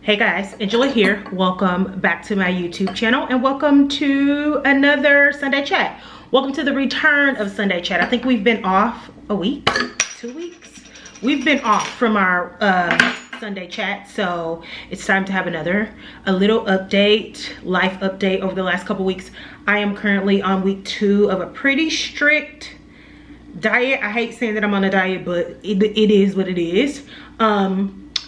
Hey guys, Angela here. Welcome back to my YouTube channel and welcome to another Sunday chat. Welcome to the return of Sunday chat. I think we've been off a week, 2 weeks. We've been off from our Sunday chat, so it's time to have a little update, life update over the last couple weeks. I am currently on week 2 of a pretty strict diet. I hate saying that I'm on a diet, but it is what it is.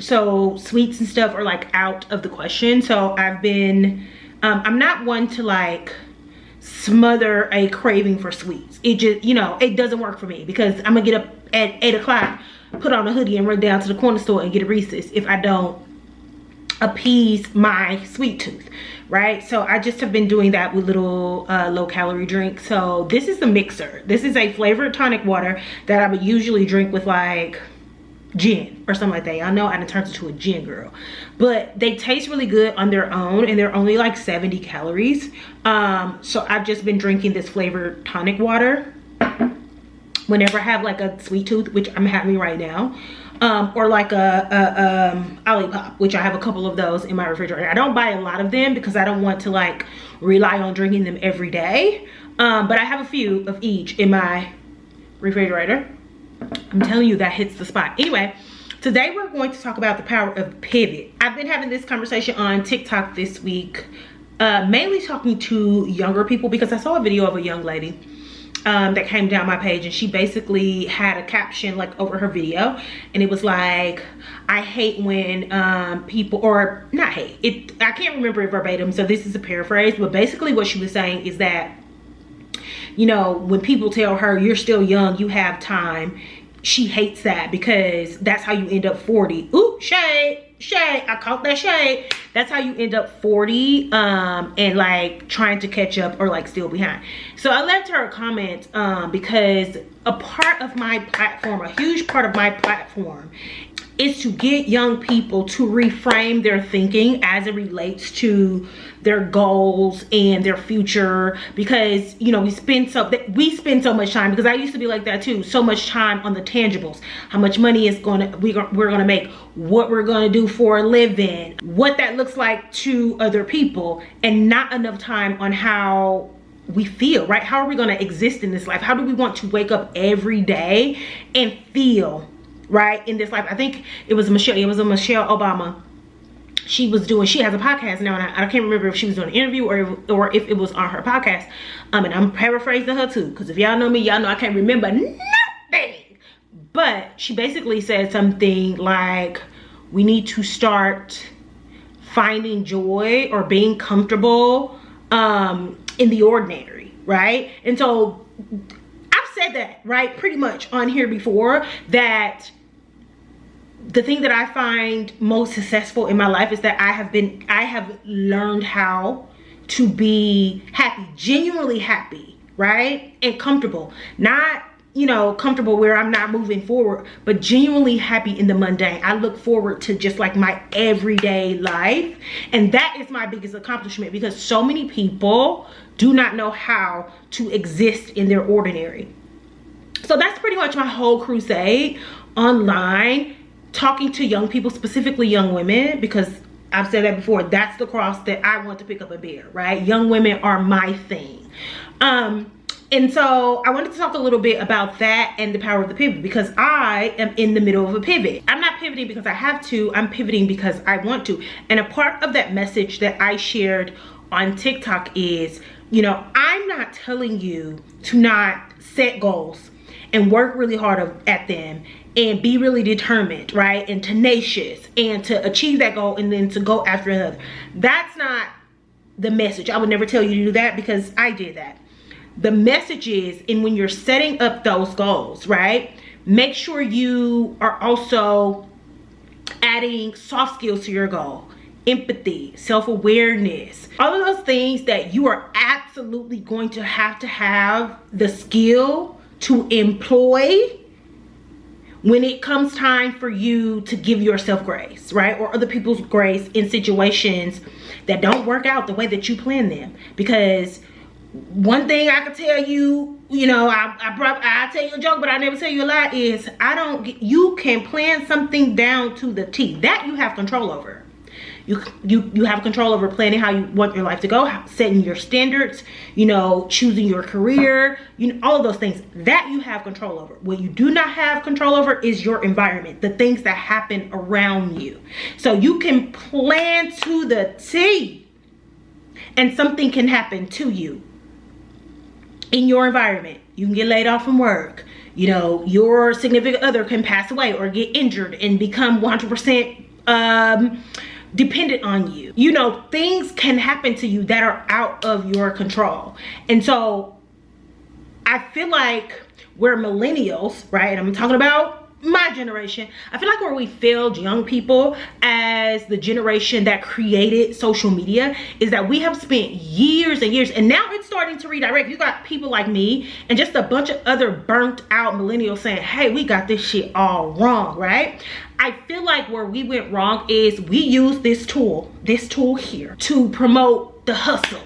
So sweets and stuff are like out of the question. So I've been I'm not one to like smother a craving for sweets. It just, you know, it doesn't work for me because I'm gonna get up at 8 o'clock, put on a hoodie and run down to the corner store and get a Reese's if I don't appease my sweet tooth, right? So I just have been doing that with little low calorie drinks. So this is the mixer. This is a flavored tonic water that I would usually drink with like gin or something like that. I know I done turned into a gin girl, but they taste really good on their own and they're only like 70 calories. So I've just been drinking this flavored tonic water whenever I have like a sweet tooth, which I'm having right now, or like a Olipop, which I have a couple of those in my refrigerator. I don't buy a lot of them because I don't want to like rely on drinking them every day, but I have a few of each in my refrigerator. I'm telling you, that hits the spot. Anyway, today we're going to talk about the power of pivot. I've been having this conversation on TikTok this week, mainly talking to younger people because I saw a video of a young lady that came down my page, and she basically had a caption like over her video, and it was like, I hate when people, or not hate it, I can't remember it verbatim, so this is a paraphrase, but basically what she was saying is that, you know, when people tell her you're still young, you have time, she hates that because that's how you end up 40. Ooh, shade, I caught that shade. That's how you end up 40 and like trying to catch up or like still behind. So I left her a comment because a part of my platform, a huge part of my platform, is to get young people to reframe their thinking as it relates to their goals and their future, because you know we spend so much time, because I used to be like that too, so much time on the tangibles, how much money is we're gonna make, what we're gonna do for a living, what that looks like to other people, and not enough time on how we feel, right? How are we going to exist in this life? How do we want to wake up every day and feel right in this life? I think it was Michelle Obama. She has a podcast now, and I can't remember if she was doing an interview or if it was on her podcast. And I'm paraphrasing her too, because if y'all know me, y'all know I can't remember nothing. But she basically said something like, we need to start finding joy or being comfortable in the ordinary, right? And so I've said that, right, pretty much on here before, that the thing that I find most successful in my life is that I have learned how to be happy, genuinely happy, right? And comfortable. Not, you know, comfortable where I'm not moving forward, but genuinely happy in the mundane. I look forward to just like my everyday life. And that is my biggest accomplishment, because so many people do not know how to exist in their ordinary. So that's pretty much my whole crusade online, talking to young people, specifically young women, because I've said that before, that's the cross that I want to pick up and bear, right? Young women are my thing. And so I wanted to talk a little bit about that and the power of the pivot, because I am in the middle of a pivot. I'm not pivoting because I have to, I'm pivoting because I want to. And a part of that message that I shared on TikTok is, you know, I'm not telling you to not set goals and work really hard at them and be really determined, right? And tenacious, and to achieve that goal and then to go after another. That's not the message. I would never tell you to do that, because I did that. The message is, and when you're setting up those goals, right, make sure you are also adding soft skills to your goal. Empathy, self-awareness, all of those things that you are absolutely going to have the skill to employ when it comes time for you to give yourself grace, right? Or other people's grace in situations that don't work out the way that you plan them. Because one thing I can tell you, you know, I tell you a joke, but I never tell you a lie, is you can plan something down to the T. That you have control over. You have control over planning how you want your life to go, setting your standards, you know, choosing your career, you know, all of those things that you have control over. What you do not have control over is your environment, the things that happen around you. So you can plan to the T, and something can happen to you in your environment. You can get laid off from work. You know, your significant other can pass away or get injured and become 100% dependent on you. You know, things can happen to you that are out of your control. And so I feel like we're millennials, right? I'm talking about my generation. I feel like where we failed young people as the generation that created social media is that we have spent years and years, and now it's starting to redirect. You got people like me and just a bunch of other burnt out millennials saying, hey, we got this shit all wrong, right? I feel like where we went wrong is we used this tool here to promote the hustle,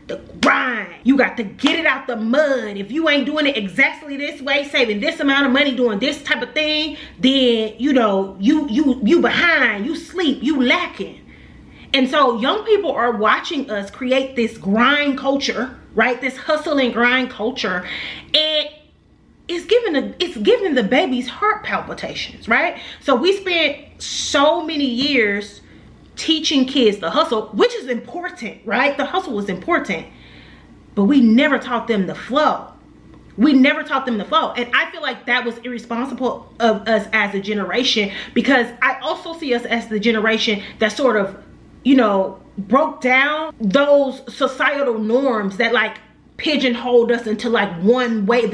the grind. You got to get it out the mud. If you ain't doing it exactly this way, saving this amount of money, doing this type of thing, then you know you behind, you sleep, you lacking. And so young people are watching us create this grind culture, right? This hustle and grind culture, and it's giving the babies heart palpitations, right? So we spent so many years teaching kids the hustle, which is important, right? The hustle is important, but we never taught them the flow. We never taught them the flow. And I feel like that was irresponsible of us as a generation, because I also see us as the generation that sort of, you know, broke down those societal norms that like pigeonholed us into like one way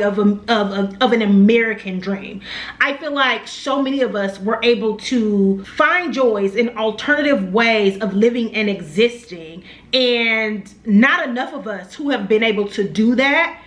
of an American dream. I feel like so many of us were able to find joys in alternative ways of living and existing, and not enough of us who have been able to do that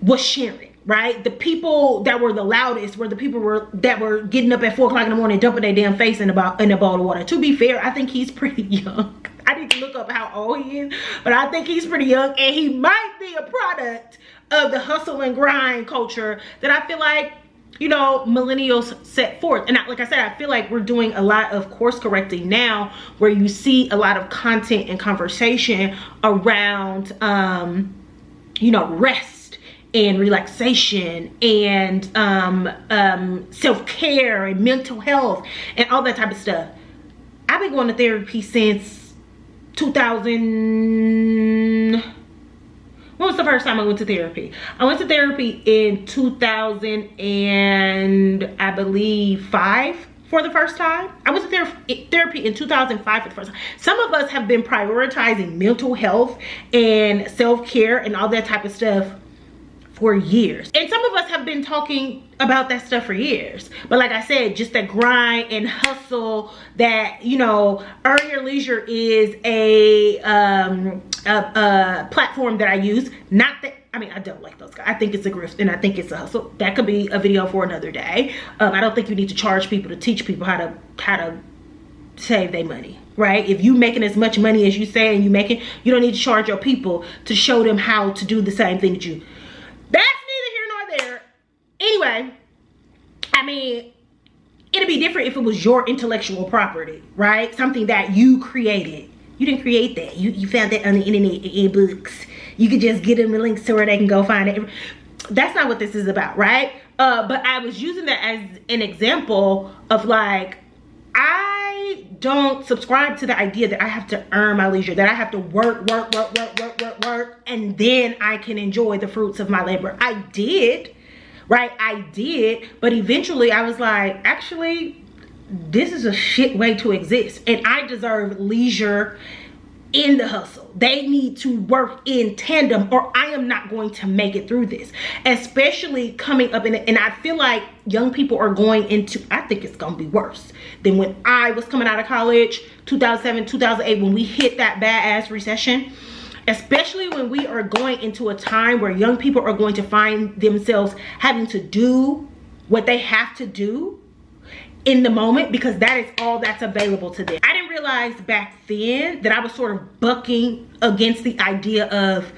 was sharing, right? The people that were the loudest were the people that were getting up at 4 o'clock in the morning, dumping their damn face in a bowl of water. To be fair, I think he's pretty young. I need to look up how old he is, but I think he's pretty young, and he might be a product of the hustle and grind culture that I feel like, you know, millennials set forth. And like I said, I feel like we're doing a lot of course correcting now, where you see a lot of content and conversation around, you know, rest and relaxation and self-care and mental health and all that type of stuff. I've been going to therapy since 2000. When was the first time I went to therapy? I went to therapy in 2000 and I believe 5 for the first time. I went to therapy in 2005 for the first time. Some of us have been prioritizing mental health and self-care and all that type of stuff for years, and some of us have been talking about that stuff for years. But like I said, just that grind and hustle, that, you know, Earn Your Leisure is a platform that I use. Not that, I mean, I don't like those guys. I think it's a grift and I think it's a hustle. That could be a video for another day. I don't think you need to charge people to teach people how to save their money, right? If you making as much money as you say and you making, you don't need to charge your people to show them how to do the same thing that you. That's neither here nor there. Anyway, I mean, it'd be different if it was your intellectual property, right? Something that you created. You didn't create that. You found that on the internet in books. You could just get them the links to where they can go find it. That's not what this is about, right? But I was using that as an example of like, I don't subscribe to the idea that I have to earn my leisure, that I have to work, and then I can enjoy the fruits of my labor. I did, right? I did, but eventually I was like, actually, this is a shit way to exist, and I deserve leisure in the hustle. They need to work in tandem, or I am not going to make it through this. Especially coming up in it, and I feel like young people are going into, I think it's gonna be worse than when I was coming out of college, 2007, 2008, when we hit that badass recession. Especially when we are going into a time where young people are going to find themselves having to do what they have to do in the moment, because that is all that's available to them. I didn't realize back then that I was sort of bucking against the idea of,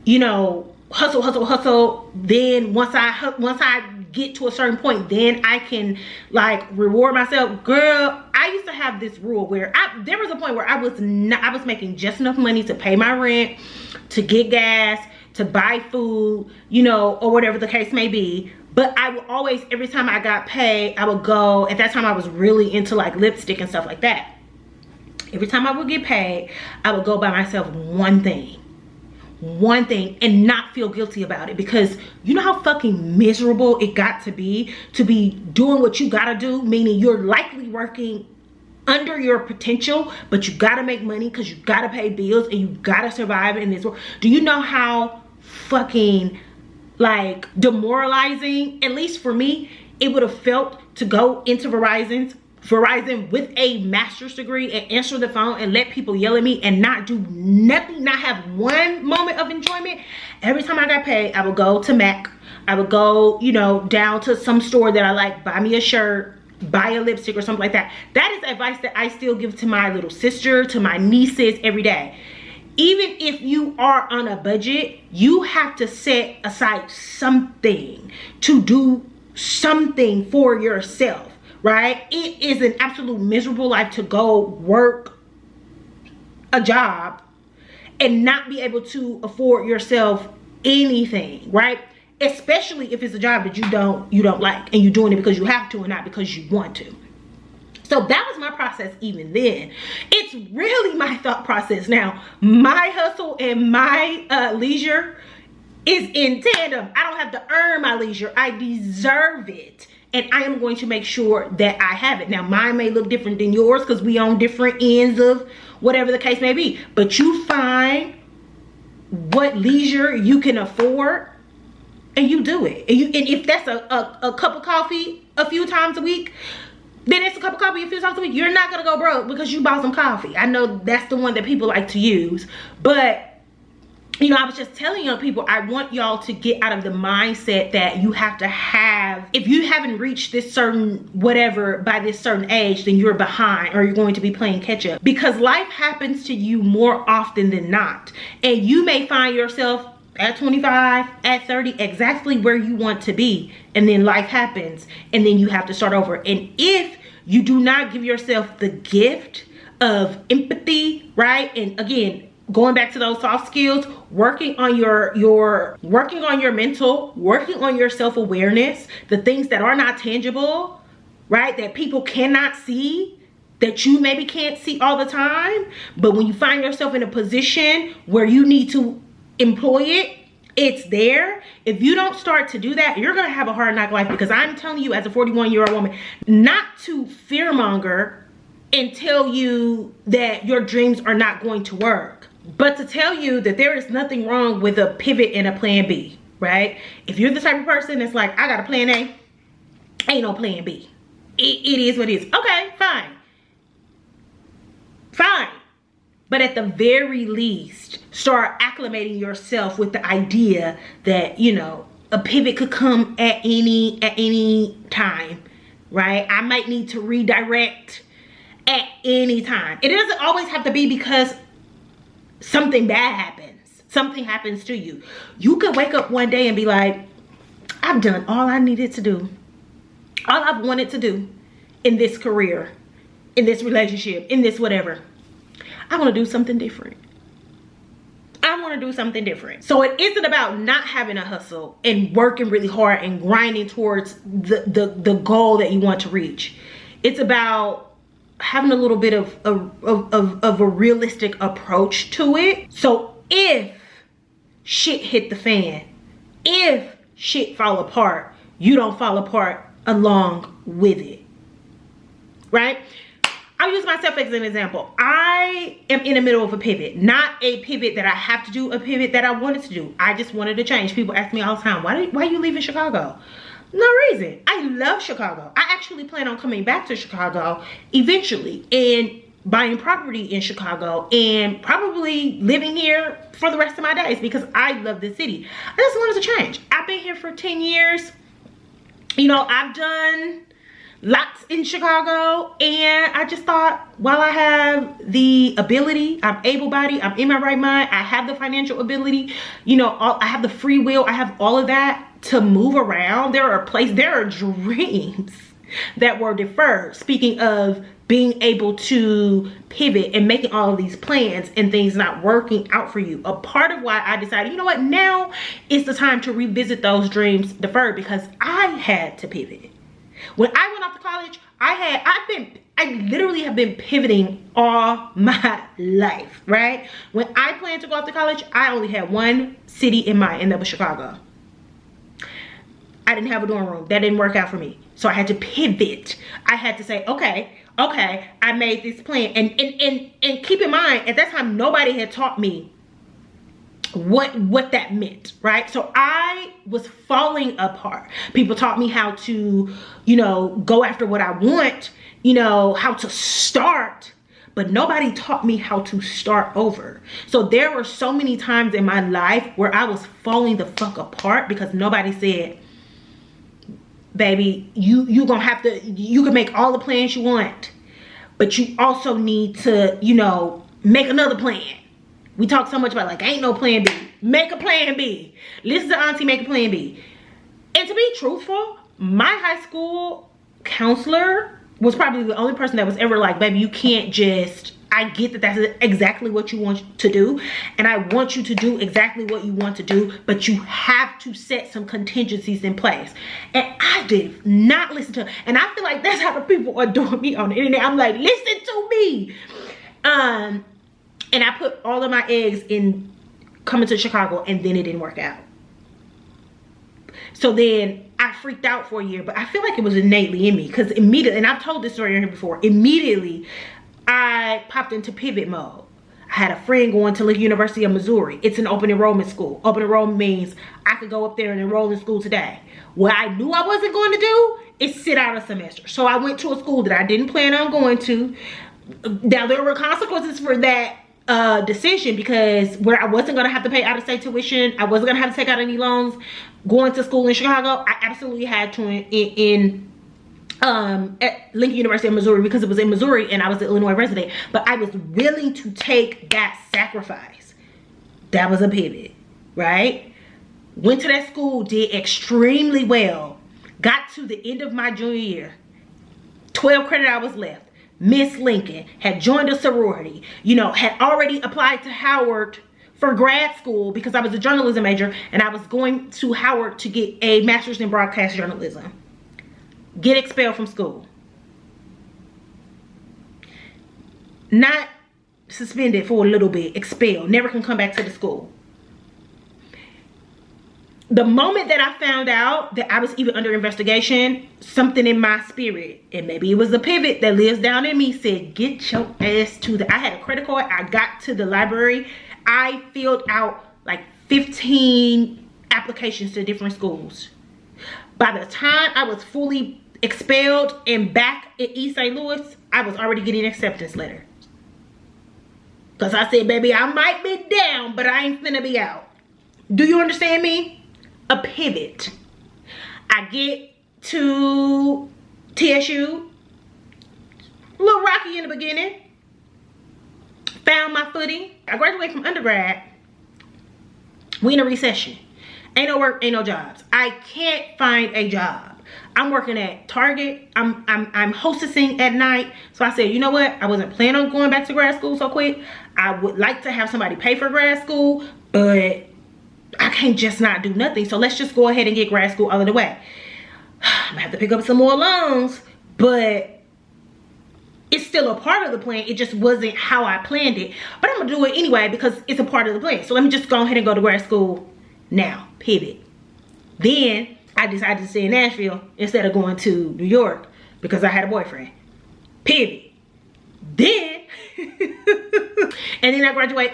you know, hustle. Then once I get to a certain point, then I can like reward myself. Girl, I I used to have this rule where there was a point where I was making just enough money to pay my rent, to get gas, to buy food, you know, or whatever the case may be. But I would always, every time I got paid, I would go, at that time I was really into like lipstick and stuff like that. Every time I would get paid, I would go buy myself one thing and not feel guilty about it, because you know how fucking miserable it got to be doing what you gotta do, meaning you're likely working under your potential, but you gotta make money because you gotta pay bills and you gotta survive in this world. Do you know how fucking like demoralizing, at least for me, it would have felt to go into Verizon with a master's degree and answer the phone and let people yell at me and not do nothing, not have one moment of enjoyment? Every time I got paid, I would go to Mac. I would go, you know, down to some store that I like, buy me a shirt, buy a lipstick or something like that. That is advice that I still give to my little sister, to my nieces every day. Even if you are on a budget, you have to set aside something to do something for yourself. Right? It is an absolute miserable life to go work a job and not be able to afford yourself anything, right? Especially if it's a job that you don't like and you're doing it because you have to and not because you want to. So that was my process even then. It's really my thought process now. My hustle and my leisure is in tandem. I don't have to earn my leisure. I deserve it. And I am going to make sure that I have it. Now, mine may look different than yours because we on different ends of whatever the case may be. But you find what leisure you can afford and you do it. And if that's a cup of coffee a few times a week, then it's a cup of coffee a few times a week. You're not going to go broke because you bought some coffee. I know that's the one that people like to use. But you know, I was just telling young people, I want y'all to get out of the mindset that you have to have, if you haven't reached this certain whatever by this certain age, then you're behind or you're going to be playing catch up. Because life happens to you more often than not. And you may find yourself at 25, at 30, exactly where you want to be. And then life happens and then you have to start over. And if you do not give yourself the gift of empathy, right? And again, going back to those soft skills, working on your mental, working on your self-awareness, the things that are not tangible, right? That people cannot see, that you maybe can't see all the time. But when you find yourself in a position where you need to employ it, it's there. If you don't start to do that, you're gonna have a hard knock life, because I'm telling you as a 41-year-old woman, not to fearmonger and tell you that your dreams are not going to work, but to tell you that there is nothing wrong with a pivot and a plan B, right? If you're the type of person that's like, I got a plan A, ain't no plan B. It is what it is. Okay, fine. Fine. But at the very least, start acclimating yourself with the idea that, you know, a pivot could come at any time, right? I might need to redirect at any time. It doesn't always have to be because something bad happens. Something happens to you. You could wake up one day and be like, I've done all I needed to do. All I've wanted to do in this career, in this relationship, in this whatever. I want to do something different. I want to do something different. So it isn't about not having a hustle and working really hard and grinding towards the goal that you want to reach. It's about having a little bit of a realistic approach to it. So if shit hit the fan, if shit fall apart, you don't fall apart along with it, right? I'll use myself as an example. I am in the middle of a pivot, not a pivot that I have to do, a pivot that I wanted to do. I just wanted to change. People ask me all the time, why are you leaving Chicago? No reason. I love Chicago. I actually plan on coming back to Chicago eventually and buying property in Chicago and probably living here for the rest of my days because I love this city. I just wanted to change. I've been here for 10 years. You know, I've done lots in Chicago, and I just thought, while I have the ability, I'm able-bodied, I'm in my right mind, I have the financial ability, you know, I have the free will, I have all of that to move around. There are dreams that were deferred. Speaking of being able to pivot and making all of these plans and things not working out for you. A part of why I decided, you know what, now is the time to revisit those dreams deferred, because I had to pivot. When I went off to college, I literally have been pivoting all my life, right? When I planned to go off to college, I only had one city in mind, and that was Chicago. I didn't have a dorm room. That didn't work out for me. So I had to pivot. I had to say, okay, I made this plan. And keep in mind, at that time, nobody had taught me what that meant, right? So I was falling apart. People taught me how to, go after what I want, how to start, but nobody taught me how to start over. So there were so many times in my life where I was falling the fuck apart because nobody said, baby, you gonna have to, you can make all the plans you want, but you also need to, make another plan. We talk so much about like, ain't no plan B. Make a plan B. Listen to auntie, make a plan B. And to be truthful, my high school counselor was probably the only person that was ever like, baby, you can't just, I get that that's exactly what you want to do, and I want you to do exactly what you want to do, but you have to set some contingencies in place. And I did not listen to, and I feel like that's how the people are doing me on the internet. I'm like, listen to me. And I put all of my eggs in coming to Chicago, and then it didn't work out. So then I freaked out for a year, but I feel like it was innately in me, because immediately, and I've told this story here before, immediately I popped into pivot mode. I had a friend going to Lincoln University of Missouri. It's an open enrollment school. Open enrollment means I could go up there and enroll in school today. What I knew I wasn't going to do is sit out a semester. So I went to a school that I didn't plan on going to. Now there were consequences for that decision, because where I wasn't going to have to pay out-of-state tuition, I wasn't going to have to take out any loans going to school in Chicago. I absolutely had to at Lincoln University of Missouri, because it was in Missouri and I was an Illinois resident, but I was willing to take that sacrifice. That was a pivot, right? Went to that school, did extremely well, got to the end of my junior year, 12 credit hours left. Miss Lincoln, had joined a sorority, had already applied to Howard for grad school because I was a journalism major, and I was going to Howard to get a master's in broadcast journalism. Get expelled from school. Not suspended for a little bit, expelled, never can come back to the school. The moment that I found out that I was even under investigation, something in my spirit, and maybe it was a pivot that lives down in me, said, get your ass to the, I had a credit card, I got to the library, I filled out like 15 applications to different schools. By the time I was fully expelled and back at East St. Louis, I was already getting an acceptance letter. Because I said, baby, I might be down, but I ain't finna be out. Do you understand me? A pivot. I get to TSU, a little rocky in the beginning, found my footing. I graduated from undergrad. We in a recession. Ain't no work, ain't no jobs. I can't find a job. I'm working at Target. I'm hostessing at night. So I said, you know what? I wasn't planning on going back to grad school so quick. I would like to have somebody pay for grad school, but I can't just not do nothing. So let's just go ahead and get grad school out of the way. I'm gonna have to pick up some more loans, but it's still a part of the plan. It just wasn't how I planned it. But I'm gonna do it anyway because it's a part of the plan. So let me just go ahead and go to grad school now. Pivot. Then I decided to stay in Nashville instead of going to New York because I had a boyfriend. Pivot. Then and then I graduate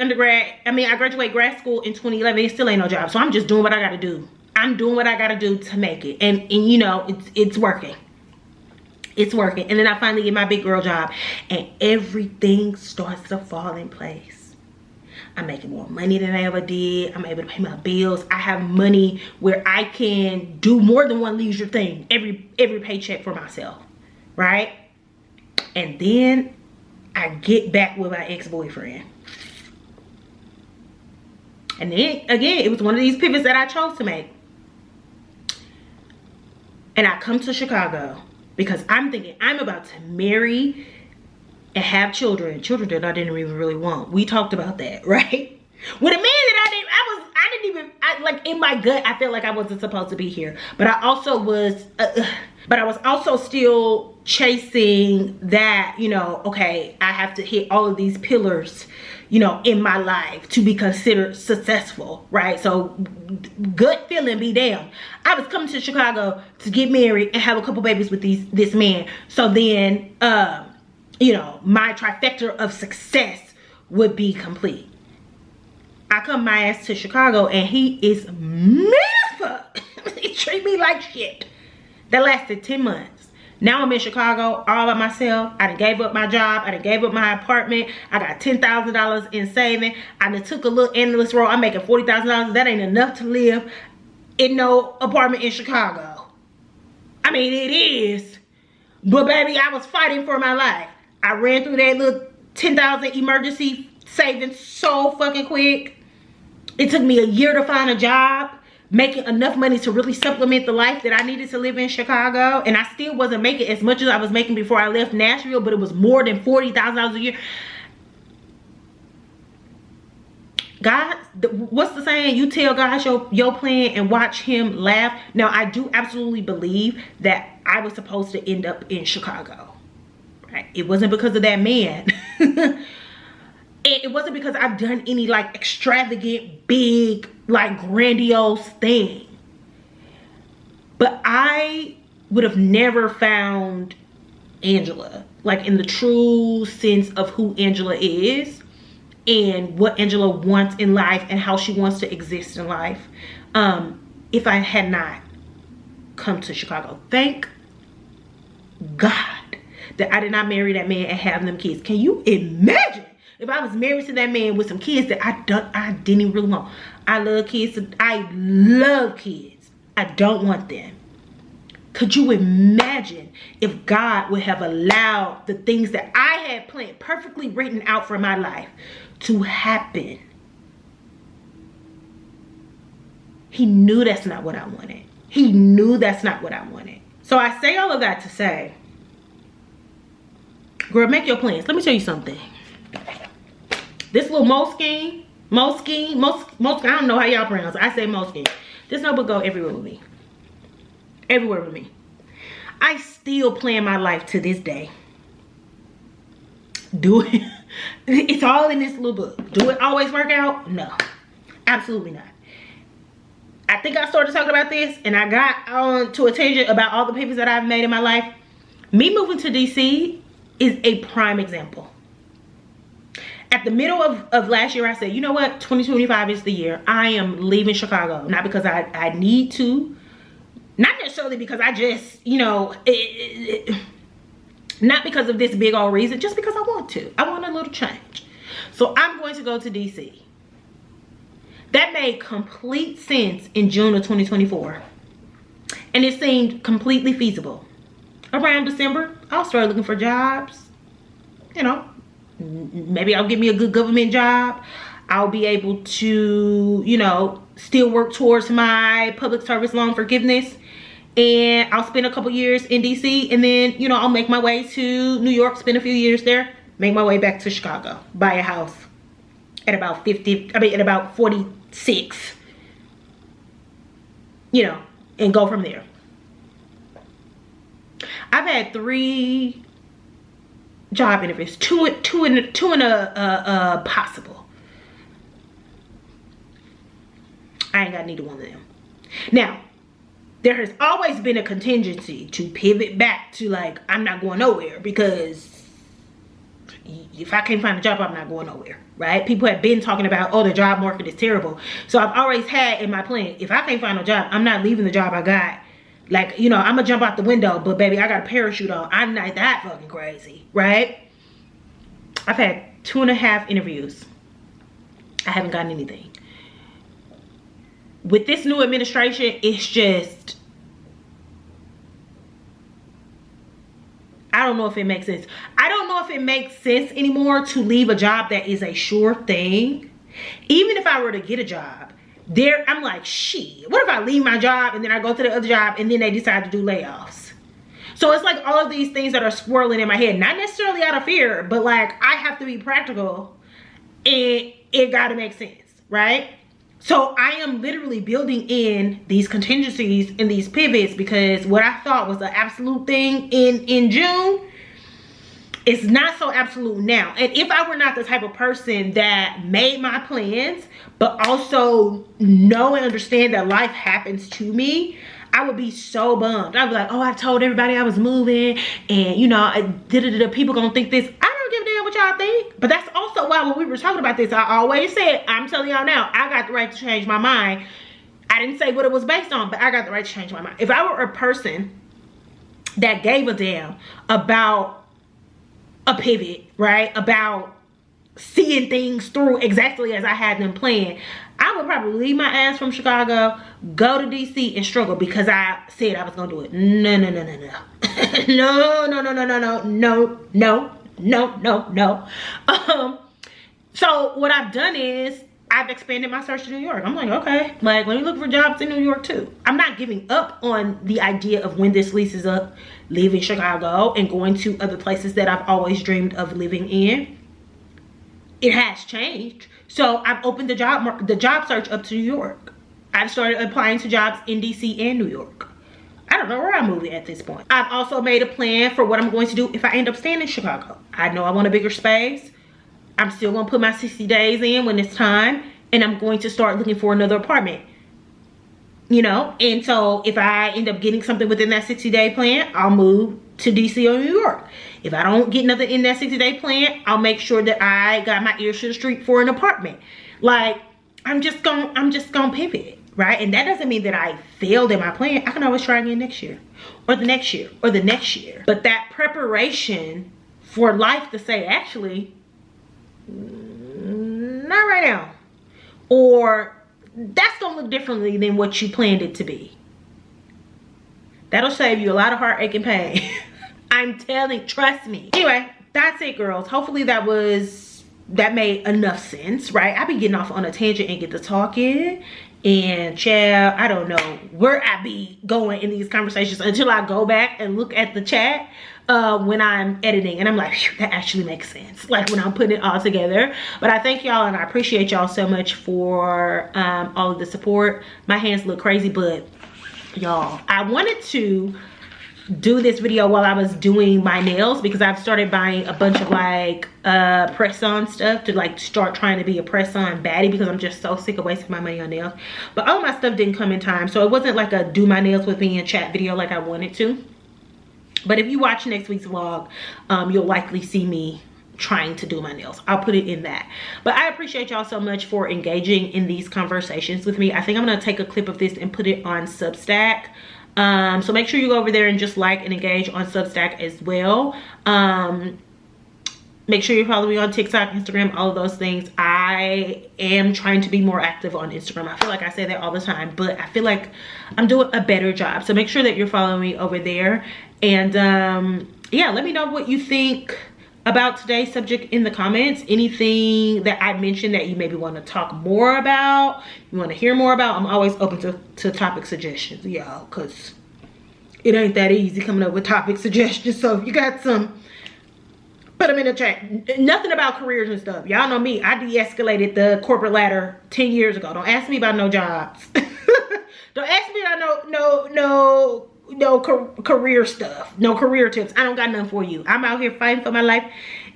grad school in 2011. It still ain't no job. So I'm just doing what I gotta do. I'm doing what I gotta do to make it. And you know, it's working. It's working. And then I finally get my big girl job and everything starts to fall in place. I'm making more money than I ever did. I'm able to pay my bills. I have money where I can do more than one leisure thing every paycheck for myself, right? And then I get back with my ex-boyfriend. And then again, it was one of these pivots that I chose to make. And I come to Chicago because I'm thinking I'm about to marry and have children that I didn't even really want. We talked about that, right? With a man that like in my gut, I felt like I wasn't supposed to be here. But I also was, but I was also still chasing that, you know, okay, I have to hit all of these pillars, you know, in my life to be considered successful, right? So gut feeling be damned. I was coming to Chicago to get married and have a couple babies with this man. So then, you know, my trifecta of success would be complete. I come my ass to Chicago and he is mad as fuck. He treat me like shit. That lasted 10 months. Now I'm in Chicago all by myself. I done gave up my job. I done gave up my apartment. I got $10,000 in saving. I done took a little endless road. I'm making $40,000. That ain't enough to live in no apartment in Chicago. I mean, it is. But baby, I was fighting for my life. I ran through that little $10,000 emergency savings so fucking quick. It took me a year to find a job, making enough money to really supplement the life that I needed to live in Chicago. And I still wasn't making as much as I was making before I left Nashville, but it was more than $40,000 a year. God, what's the saying? You tell God your plan and watch him laugh. Now, I do absolutely believe that I was supposed to end up in Chicago. Right? It wasn't because of that man. It wasn't because I've done any like extravagant, big, like grandiose thing. But I would have never found Angela, like in the true sense of who Angela is and what Angela wants in life and how she wants to exist in life, if I had not come to Chicago. Thank God that I did not marry that man and have them kids. Can you imagine? If I was married to that man with some kids that I didn't even really want. I love kids. I love kids. I don't want them. Could you imagine if God would have allowed the things that I had planned, perfectly written out for my life, to happen? He knew that's not what I wanted. He knew that's not what I wanted. So I say all of that to say, girl, make your plans. Let me tell you something. This little Moleskine, I don't know how y'all pronounce it. I say Moleskine. This notebook go everywhere with me. Everywhere with me. I still plan my life to this day. Do it. It's all in this little book. Do it always work out? No. Absolutely not. I think I started talking about this and I got on to a tangent about all the papers that I've made in my life. Me moving to DC is a prime example. At the middle of last year, I said, you know what? 2025 is the year. I am leaving Chicago. Not because I need to. Not necessarily because I just, you know, not because of this big old reason. Just because I want to. I want a little change. So I'm going to go to DC. That made complete sense in June of 2024. And it seemed completely feasible. Around December, I'll start looking for jobs. You know. Maybe I'll get me a good government job. I'll be able to, you know, still work towards my public service loan forgiveness. And I'll spend a couple years in DC. And then, you know, I'll make my way to New York, spend a few years there. Make my way back to Chicago. Buy a house at about 46. You know, and go from there. I've had 3 job interviews, two in a possible. I ain't got neither one of them. Now, there has always been a contingency to pivot back to like, I'm not going nowhere, because if I can't find a job, I'm not going nowhere, right? People have been talking about, oh, the job market is terrible. So I've always had in my plan, if I can't find a job, I'm not leaving the job I got. Like, you know, I'm gonna jump out the window, but baby, I got a parachute on. I'm not that fucking crazy, right? I've had 2.5 interviews. I haven't gotten anything. With this new administration, it's just, I don't know if it makes sense. I don't know if it makes sense anymore to leave a job that is a sure thing. Even if I were to get a job, I'm like, shit, what if I leave my job and then I go to the other job and then they decide to do layoffs? So So it's like all of these things that are swirling in my head, not necessarily out of fear, but like I have to be practical and it gotta make sense, right? So I am literally building in these contingencies and these pivots, because what I thought was an absolute thing in June, it's not so absolute now. And if I were not the type of person that made my plans, but also know and understand that life happens to me, I would be so bummed. I'd be like, oh, I told everybody I was moving, and you know, people gonna think this. I don't give a damn what y'all think. But that's also why when we were talking about this, I always said, I'm telling y'all now, I got the right to change my mind. I didn't say what it was based on, but I got the right to change my mind. If I were a person that gave a damn about a pivot, right, about seeing things through exactly as I had them planned, I would probably leave my ass from Chicago, go to DC and struggle because I said I was gonna do it. No, no, no, no, no. No, no, no, no, no, no, no, no, no, no, no. So what I've done is I've expanded my search to New York. I'm like, okay, like let me look for jobs in New York too. I'm not giving up on the idea of when this lease is up, leaving Chicago and going to other places that I've always dreamed of living in. It has changed. So I've opened the job search up to New York. I've started applying to jobs in DC and New York. I don't know where I'm moving at this point. I've also made a plan for what I'm going to do if I end up staying in Chicago. I know I want a bigger space. I'm still gonna put my 60 days in when it's time, and I'm going to start looking for another apartment. You know, and so if I end up getting something within that 60-day plan, I'll move to DC or New York. If I don't get nothing in that 60-day plan, I'll make sure that I got my ears to the street for an apartment. Like, I'm just gonna pivot, right? And that doesn't mean that I failed in my plan. I can always try again next year, or the next year, or the next year. But that preparation for life to say, actually, not right now, or that's gonna look differently than what you planned it to be. That'll save you a lot of heartache and pain. I'm telling, trust me. Anyway, that's it, girls. Hopefully that made enough sense, right? I be getting off on a tangent and get to talking, and child, I don't know where I be going in these conversations until I go back and look at the chat when I'm editing, and I'm like, that actually makes sense, like when I'm putting it all together. But I thank y'all and I appreciate y'all so much for all of the support. My hands look crazy, but y'all, I wanted to do this video while I was doing my nails, because I've started buying a bunch of like press-on stuff to like start trying to be a press-on baddie, because I'm just so sick of wasting my money on nails. But all my stuff didn't come in time, so it wasn't like a do my nails with me and chat video like I wanted to. But if you watch next week's vlog, you'll likely see me trying to do my nails. I'll put it in that. But I appreciate y'all so much for engaging in these conversations with me. I think I'm gonna take a clip of this and put it on Substack. So make sure you go over there and just like and engage on Substack as well. Make sure you follow me on TikTok, Instagram, all of those things. I am trying to be more active on Instagram. I feel like I say that all the time, but I feel like I'm doing a better job. So make sure that you're following me over there. And yeah, let me know what you think about today's subject in the comments. Anything that I mentioned that you maybe want to talk more about, you want to hear more about. I'm always open to topic suggestions, y'all, because it ain't that easy coming up with topic suggestions. So if you got some, put them in the chat. Nothing about careers and stuff. Y'all know me. I de-escalated the corporate ladder 10 years ago. Don't ask me about no jobs. Don't ask me about no career stuff, no career tips. I don't got nothing for you. I'm out here fighting for my life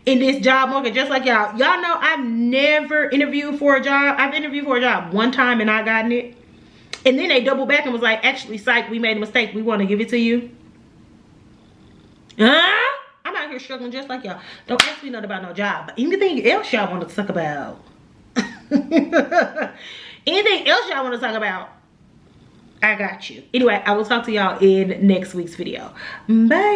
in this job market, just like y'all. Y'all know I've never interviewed for a job. I've interviewed for a job one time and I gotten it, and then they doubled back and was like, actually, psych, we made a mistake, we want to give it to you. I'm out here struggling just like y'all. Don't ask me nothing about no job. Anything else y'all want to talk about? Anything else y'all want to talk about? I got you. Anyway, I will talk to y'all in next week's video. Bye.